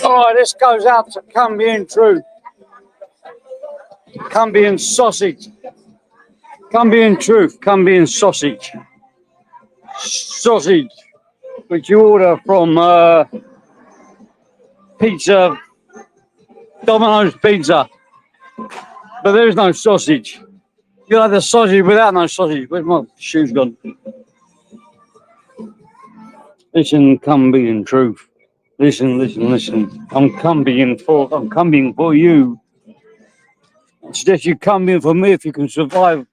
All right, this goes out to Cunniam Truth. Cunniam sausage. Cunniam Truth. Cunniam sausage. Sausage, which you order from pizza, Domino's Pizza. But there's no sausage. You'll have the sausage without no sausage. Where's my shoes gone? Listen, Cunniam Truth. Listen, listen, listen. I'm coming for you. I suggest you come in for me if you can survive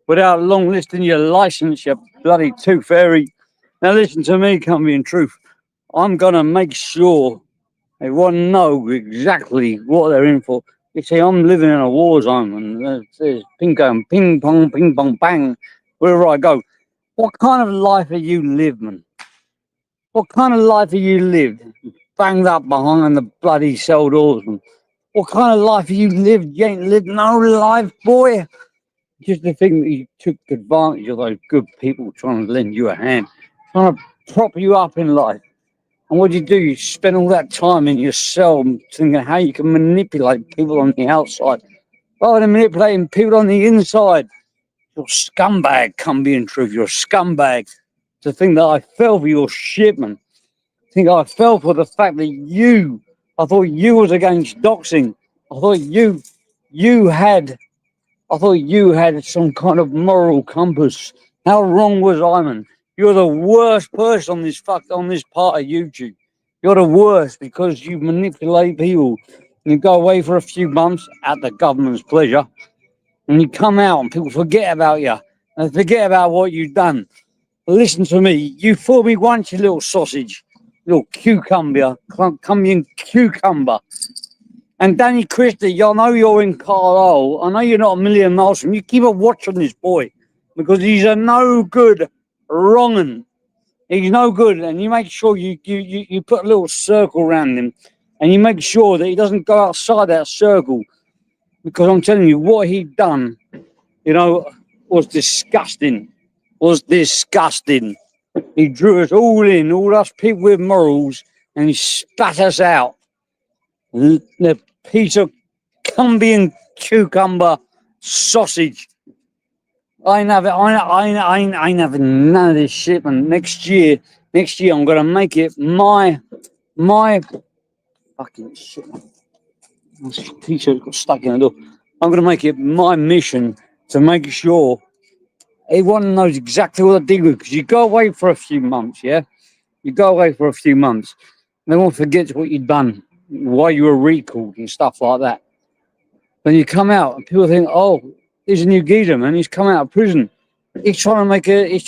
without long listing your license, you bloody tooth fairy. Now listen to me, Cunniam Truth. I'm gonna make sure everyone know exactly what they're in for. You see, I'm living in a war zone, and there's ping pong, bang, wherever I go. What kind of life have you lived, man? What kind of life have you lived? Banged up behind the bloody cell doors, man. What kind of life have you lived? You ain't lived no life, boy. Just to think that you took advantage of those good people trying to lend you a hand, trying to prop you up in life. And what do? You spend all that time in your cell thinking how you can manipulate people on the outside rather than manipulating people on the inside. You're a scumbag, Cunniam Truth. You're a scumbag. To think that I fell for your shit, man. I think I fell for the fact that I thought you was against doxing. I thought you had some kind of moral compass. How wrong was I, man? You're the worst person on this part of YouTube. You're the worst because you manipulate people. You go away for a few months at the government's pleasure, and you come out and people forget about you and forget about what you've done. Listen to me. You fooled me once, you little sausage, little cucumber, Cunniam cucumber. And Danny Christie, I know you're in Carlisle. I know you're not a million miles from. You keep a watch on this boy because he's a no good wrong'un. He's no good, and you make sure you put a little circle around him, and you make sure that he doesn't go outside that circle. Because I'm telling you, what he'd done, was disgusting. He drew us all in, all us people with morals, and he spat us out. The piece of Cunniam cucumber sausage. I ain't having none of this shit, man. Next year, I'm gonna make it my fucking shit. My t-shirt got stuck in the door. I'm gonna make it my mission to make sure everyone knows exactly what to deal with. Because you go away for a few months, yeah. You go away for a few months, and everyone forgets what you've done, why you were recalled and stuff like that. Then you come out and people think, oh, he's a new geezer, man. He's come out of prison. He's trying to make a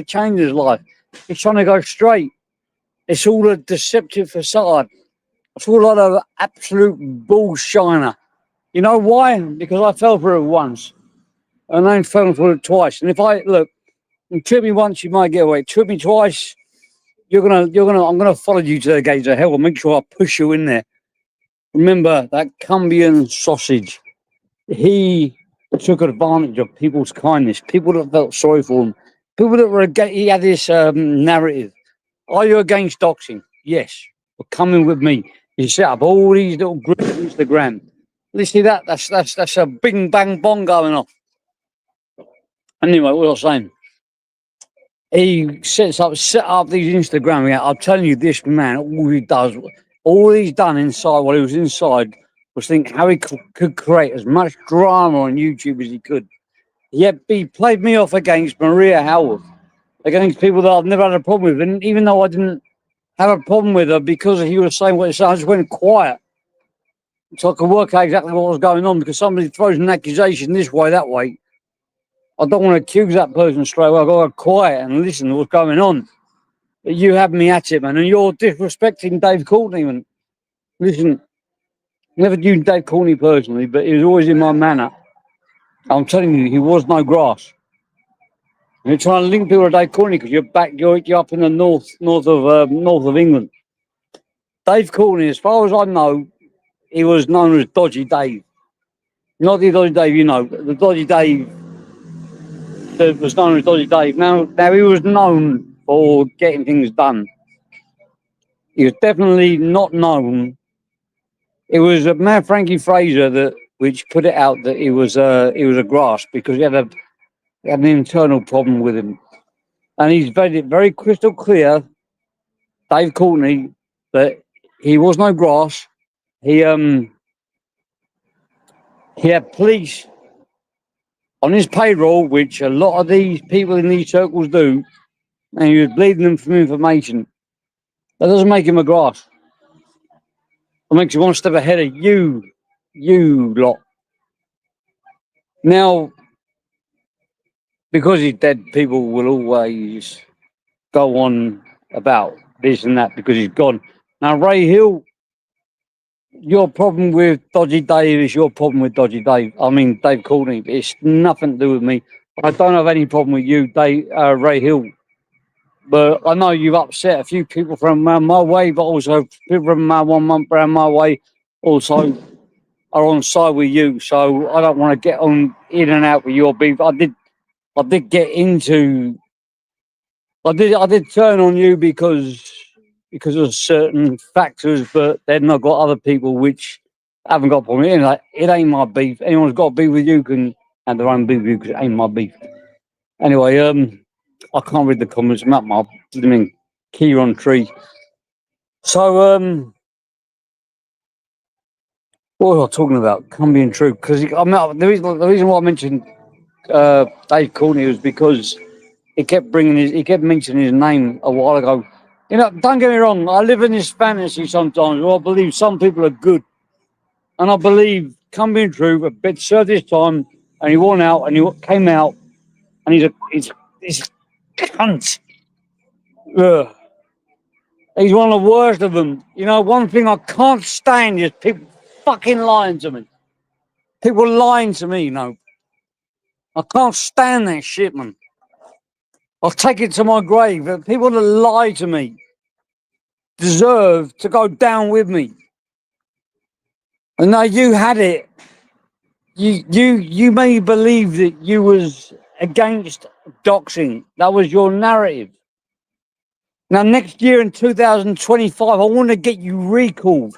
change in his life. He's trying to go straight. It's all a deceptive facade. It's all a lot of absolute bullshiner. You know why? Because I fell for it once, and I ain't fallen for it twice. And if you trip me once, you might get away. Trip me twice, I'm gonna follow you to the gates of hell and make sure I push you in there. Remember that Cunniam sausage. He took advantage of people's kindness, people that felt sorry for him, people that were against. He had this narrative. Are you against doxing? Yes. Well, come in with me. He set up all these little groups on Instagram. Listen to that. That's a bing bang bong going off. Anyway, what was I saying? He set up these Instagram accounts. I'm telling you, this man, all he's done inside while he was inside was think how he could create as much drama on YouTube as he could. Yet he played me off against Maria Howard, against people that I've never had a problem with. And even though I didn't have a problem with her because he was saying what he said, I just went quiet. So I could work out exactly what was going on, because somebody throws an accusation this way, that way. I don't want to accuse that person straight away. I've got to go quiet and listen to what's going on. But you have me at it, man, and you're disrespecting Dave Courtney, man. Listen, never knew Dave Courtney personally, but he was always in my manner. I'm telling you, he was no grass. And you're trying to link people to Dave Courtney because you're up in the north of England. Dave Courtney, as far as I know, he was known as Dodgy Dave. Not the Dodgy Dave, you know, but the Dodgy Dave that was known as Dodgy Dave. Now he was known for getting things done. He was definitely not known. It was Mad Frankie Fraser that which put it out that he was a grass because he had an internal problem with him, and he's made it very crystal clear, Dave Courtney, that he was no grass. He had police on his payroll, which a lot of these people in these circles do, and he was bleeding them for information. That doesn't make him a grass. It makes him one step ahead of you lot. Now, because he's dead, people will always go on about this and that because he's gone. Now, Ray Hill, your problem with Dodgy Dave is your problem with Dodgy Dave. I mean, Dave Courtney. It's nothing to do with me. I don't have any problem with you, Ray Hill. But I know you've upset a few people from around my way, but also people from around my way also are on side with you. So I don't want to get on in and out with your beef. I did get into. I did turn on you because of certain factors, but then I've got other people which haven't got a problem. It ain't my beef. Anyone's got a beef with you can have their own beef with you because it ain't my beef. Anyway, I can't read the comments. I'm at my key on tree. So, what was I talking about? Cunniam true because the reason why I mentioned Dave Courtney was because he kept mentioning his name a while ago. Don't get me wrong. I live in this fantasy sometimes where I believe some people are good, and I believe Cunniam true a bit served his time, and he won out, and he came out, and he's cunt. Ugh. He's one of the worst of them. One thing I can't stand is people fucking lying to me. People lying to me, I can't stand that shit, man. I'll take it to my grave. But people that lie to me deserve to go down with me. And now you had it. You may believe that you was against doxing. That was your narrative. Now, next year in 2025, I want to get you recalled.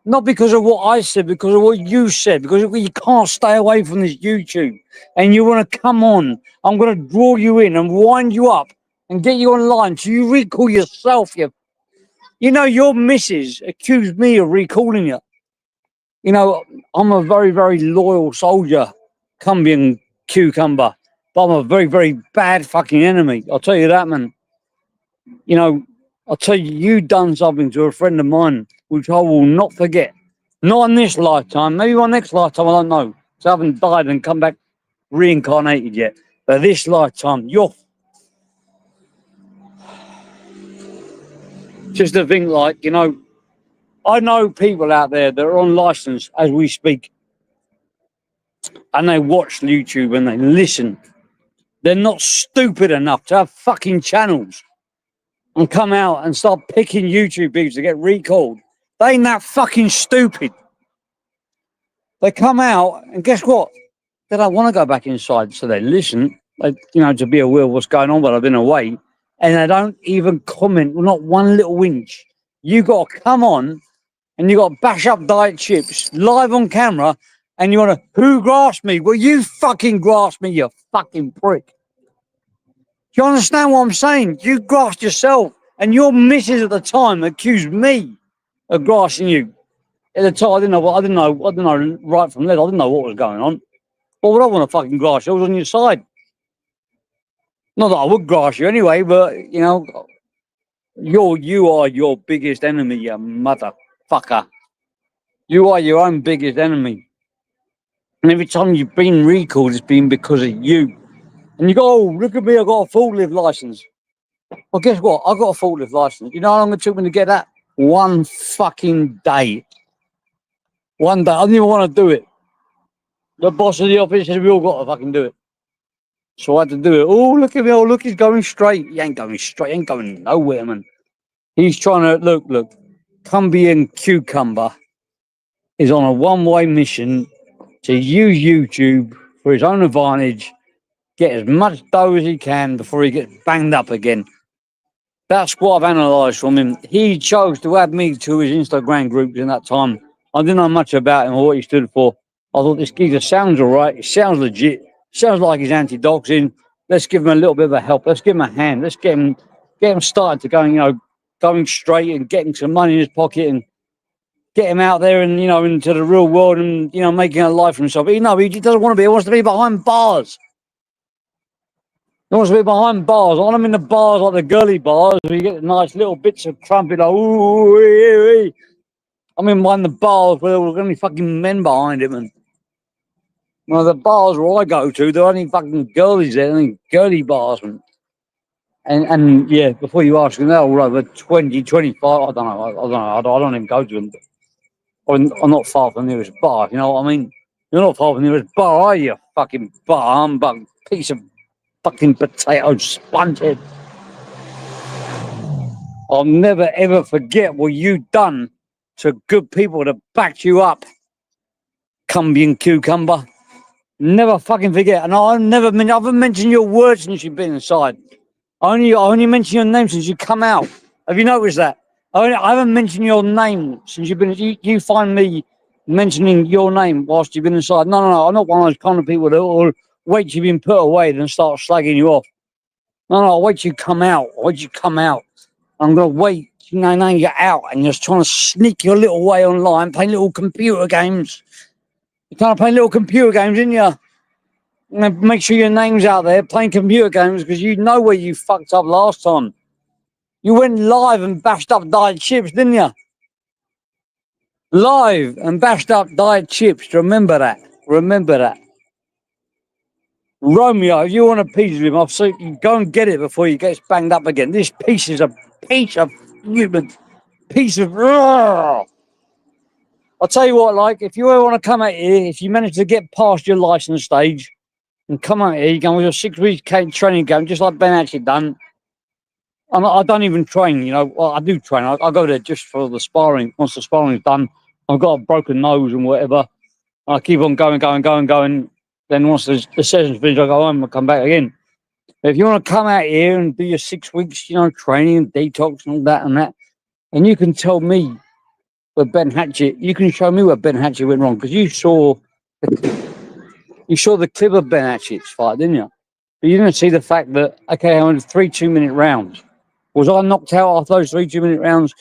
Not because of what I said, because of what you said, because you can't stay away from this YouTube. And you want to come on. I'm going to draw you in and wind you up and get you online so you recall yourself. Your missus accused me of recalling you. I'm a very, very loyal soldier, Cunniam cucumber, but I'm a very, very bad fucking enemy. I'll tell you that, man. I'll tell you, you done something to a friend of mine, which I will not forget. Not in this lifetime, maybe my next lifetime, I don't know. So I haven't died and come back reincarnated yet. But this lifetime, you're just to think I know people out there that are on license as we speak, and they watch YouTube and they listen. They're not stupid enough to have fucking channels and come out and start picking YouTube videos to get recalled. They ain't that fucking stupid. They come out and guess what? They don't want to go back inside, so they listen, to be aware of what's going on, but I've been away, and they don't even comment, not one little inch. You got to come on and you got to bash up diet chips live on camera, and you want to, who grasped me? Well, you fucking grasped me, you fucking prick. Do you understand what I'm saying? You grasped yourself, and your missus at the time accused me of grasping you. At the time, I didn't know right from left. I didn't know what was going on. Well, would I want to fucking grasp you? I was on your side. Not that I would grasp you anyway, but you are your biggest enemy, you motherfucker. You are your own biggest enemy. And every time you've been recalled, it's been because of you. And you go, oh, look at me, I got a forklift license. Well, guess what? I got a forklift license. You know how long it took me to get that? One fucking day. One day. I didn't even want to do it. The boss of the office said we all got to fucking do it. So I had to do it. Oh, look at me. Oh, look, he's going straight. He ain't going straight. He ain't going nowhere, man. He's trying to, look. Cunniam Cucumber is on a one-way mission to use YouTube for his own advantage get as much dough as he can before he gets banged up again. That's what I've analysed from him. He chose to add me to his Instagram groups in that time. I didn't know much about him or what he stood for. I thought this geezer sounds all right. It sounds legit. Sounds like he's anti-doxing. Let's give him a little bit of a help. Let's give him a hand. Let's get him started to going straight and getting some money in his pocket and get him out there and, into the real world and, making a life for himself. But, he doesn't want to be. He wants to be behind bars. He wants to be behind bars. I want him in the bars like the girly bars where you get nice little bits of trumpet like, ooh, ee, ee. I'm in behind the bars where there were only fucking men behind him. And the bars where I go to, there are only fucking girlies there, only girly bars. And yeah, before you ask, they're all over 20, 25. I don't know. I don't even go to them. I'm not far from the nearest bar, you know what I mean? You're not far from the nearest bar, are you? Fucking bar humbug, piece of fucking potato spongehead. I'll never ever forget what you've done to good people that backed you up, Cunniam cucumber. Never fucking forget. And I haven't mentioned your word since you've been inside. I only mention your name since you come out. Have you noticed that? I haven't mentioned your name since you've been. You find me mentioning your name whilst you've been inside. No. I'm not one of those kind of people that will wait till you've been put away and start slagging you off. No. I'll wait till you come out. I'm gonna wait. Now you're out and you're trying to sneak your little way online, playing little computer games. You're trying to play little computer games, didn't you? Make sure your name's out there playing computer games because you know where you fucked up last time. You went live and bashed up Diet Chips, didn't you? Live and bashed up Diet Chips. Remember that. Romeo, if you want a piece of him, I'll say you go and get it before he gets banged up again. This piece is a piece of human. I'll tell you what, if you ever want to come out here, if you manage to get past your license stage, and come out here, you go with your 6 week training camp, just like Ben actually done. I don't even train, Well, I do train. I go there just for the sparring. Once the sparring's done, I've got a broken nose and whatever. I keep on going. Then once the session's finished, I go home and come back again. But if you want to come out here and do your 6 weeks, training and detox and all that and that, and you can tell me where Ben Hatchett, you can show me where Ben Hatchett went wrong because you saw the clip of Ben Hatchett's fight, didn't you? But you didn't see the fact that, okay, I went 3 2-minute rounds. Was I knocked out after those 3 2-minute rounds?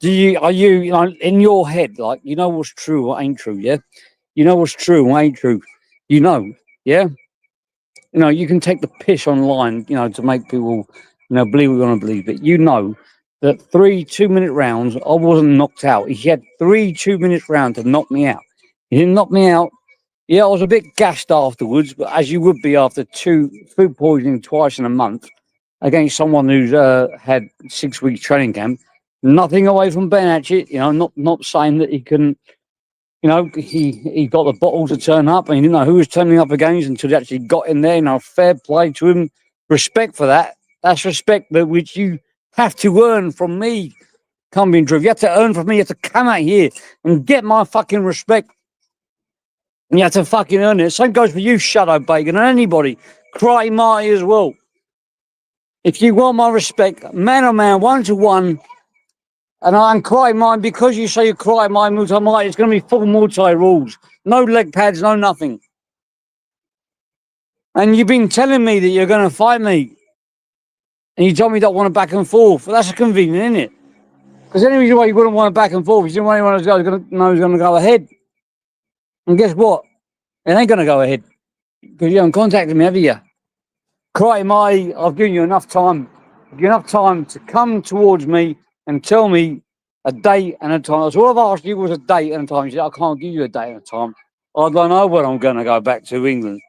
Are you in your head, what's true, what ain't true, yeah? You know what's true, what ain't true. Yeah? You can take the piss online, to make people, believe what you want to believe. But you know that 3 2-minute rounds, I wasn't knocked out. He had 3 2-minute rounds to knock me out. He didn't knock me out. Yeah, I was a bit gassed afterwards, but as you would be after 2 food poisoning twice in a month against someone who's had 6 weeks training camp. Nothing away from Ben Hatchett, not saying that he couldn't, he got the bottle to turn up and he didn't know who was turning up against until he actually got in there. Fair play to him. Respect for that. That's respect which you have to earn from me, Cunniam Drew. You have to earn from me. You have to come out here and get my fucking respect. And you have to fucking earn it. Same goes for you, Shadow Bacon, and anybody. Karate Marty as well. If you want my respect, man on man, 1-to-1, and I'm Karate Marty, because you say you're Karate Marty, Muay Thai, it's going to be full Muay Thai rules. No leg pads, no nothing. And you've been telling me that you're going to fight me. And you told me you don't want to back and forth. Well, that's convenient, isn't it? Because any reason why you wouldn't want to back and forth, you didn't want anyone else who's going to go ahead. And guess what? It ain't going to go ahead. Because you haven't contacted me, have you? Karate Marty, I've given you enough time. To come towards me and tell me a date and a time. So all I've asked you was a date and a time. You said, I can't give you a date and a time. I don't know when I'm going to go back to England.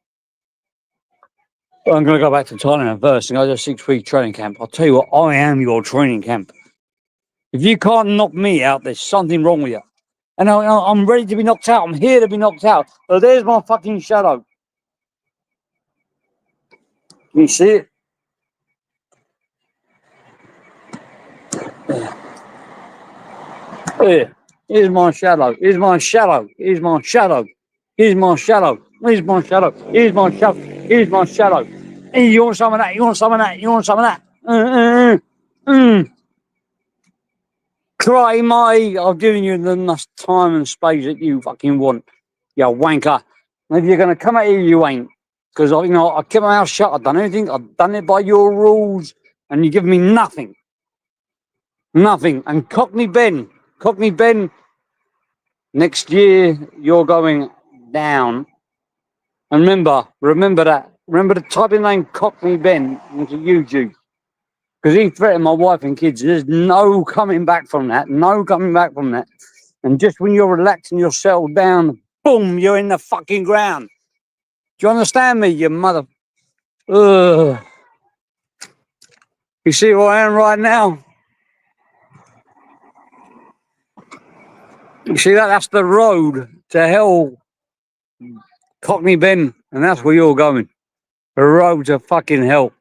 I'm going to go back to Thailand first and go to a 6 week training camp. I'll tell you what, I am your training camp. If you can't knock me out, there's something wrong with you. And I'm ready to be knocked out. I'm here to be knocked out. So there's my fucking shadow. Can you see it? Yeah. Here's my shadow. Here's my shadow. Here's my shadow. Hey, you want some of that? You want some of that? You want some of that? Mm. Karate Marty, I've given you the enough time and space that you fucking want, you wanker. And if you're going to come out here, you ain't. Because, I kept my mouth shut. I've done anything. I've done it by your rules. And you give me nothing. Nothing. And Cockney Ben, next year you're going down. And remember that. Remember to type in the name Cockney Ben into YouTube. Because he threatened my wife and kids. There's no coming back from that. No coming back from that. And just when you're relaxed and you're settled down, boom, you're in the fucking ground. Do you understand me, you mother... Ugh. You see where I am right now? You see that? That's the road to hell, Cockney Ben. And that's where you're going. The road to fucking hell.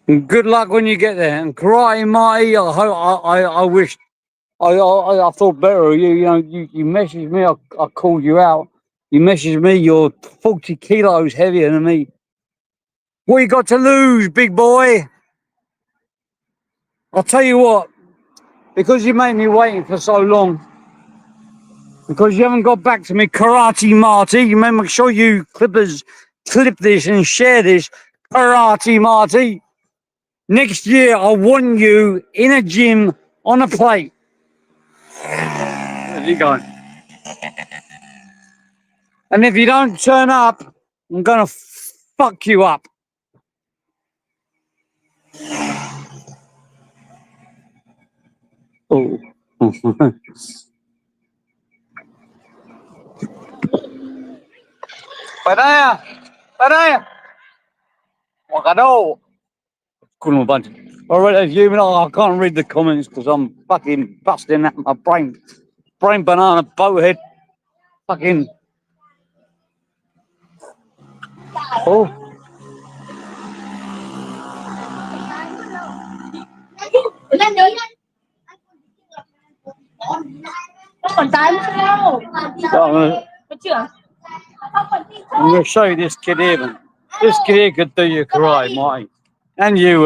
And good luck when you get there. And Karate Marty, I wish... I thought better of you. You messaged me. I called you out. You messaged me. You're 40 kilos heavier than me. What you got to lose, big boy? I'll tell you what. Because you made me waiting for so long. Because you haven't got back to me, Karate Marty. You make sure you clip this and share this, Karate Marty. Next year, I want you in a gym on a plate. There you go. And if you don't turn up, I'm gonna fuck you up. Oh. Padaya. Wakado. Couldn't bunch. Alright, I can't read the comments because I'm fucking busting out my brain banana boathead. Fucking. Oh. I'm going to show you this kid here, man. This kid here could do your karate, Marty. And you,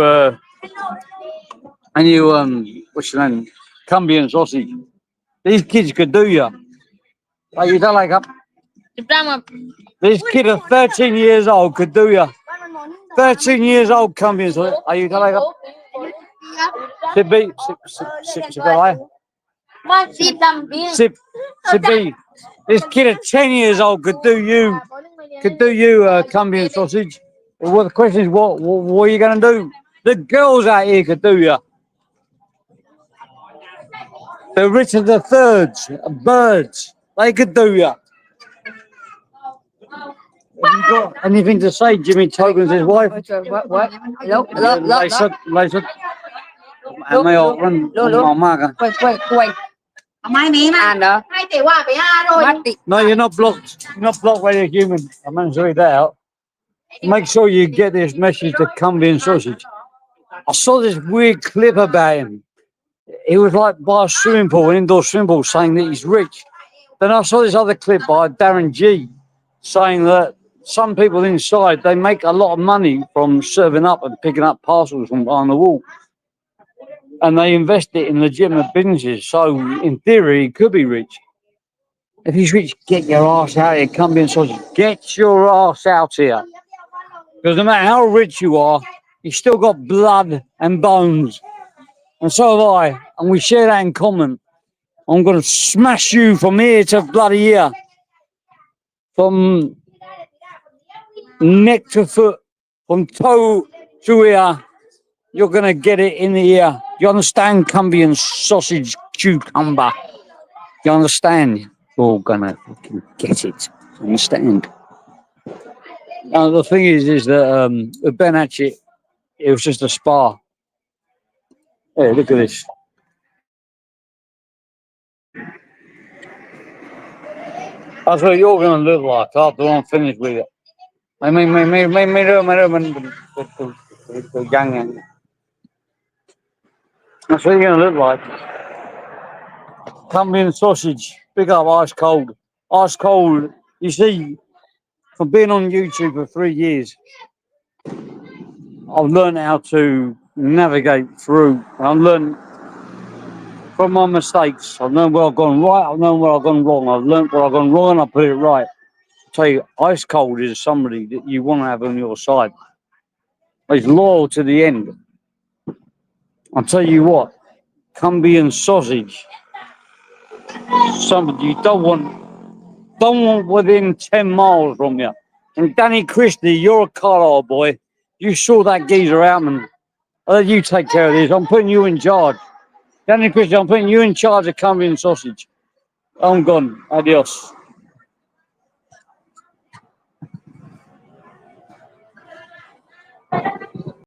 what's your name? Cumbian sausage. These kids could do you. Like you don't like up. This kid of 13 years old could do you. 13 years old, Cumbian sausage. Are you don't like up? Sip. This kid of 10 years old could do you, Cumbian sausage. Well, the question is, what are you going to do? The girls out here could do you. The Richard the Thirds, birds, they could do you. Have you got anything to say, Jimmy Tobin's his wife? What? Hello? May I run my marker? Quay. Mai mẹ mà. Anh đó. Hai tỷ quả phải ha rồi. No, you're not blocked. You're not blocked by a human. I managed to read that out. Make sure you get this message to Cumbian sausage. I saw this weird clip about him. He was like by a swimming pool, an indoor swimming pool, saying that he's rich. Then I saw this other clip by Darren G saying that some people inside, they make a lot of money from serving up and picking up parcels from behind the wall. And they invest it in legitimate businesses. So in theory, he could be rich. If he's rich, get your ass out here, Cumbian sausage. Get your ass out here. Because no matter how rich you are, you've still got blood and bones. And so have I. And we share that in common. I'm going to smash you from here to bloody ear. From neck to foot. From toe to ear. You're going to get it in the ear. You understand, Cumbian sausage cucumber? You understand? You're going to fucking get it. Understand? Now, the thing is that with Ben Hatchett, it was just a spar. Hey, look at this. That's what you're going to look like after I'm finished with it. That's what you're going to look like. Cumbian sausage, big up, ice cold. Ice cold. You see, from being on YouTube for 3 years, I've learned how to navigate through. I've learned from my mistakes. I've known where I've gone right. I've known where I've gone wrong. I've learned where I've gone wrong and I put it right. I tell you, ice cold is somebody that you want to have on your side. He's loyal to the end. I'll tell you what, Cunniam and sausage, somebody you don't want within 10 miles from you. And Danny Christie, you're a Carlisle boy. You saw that geezer out, man. I'll let you take care of this. I'm putting you in charge. Danny Christie, I'm putting you in charge of Cunniam and sausage. I'm gone. Adios.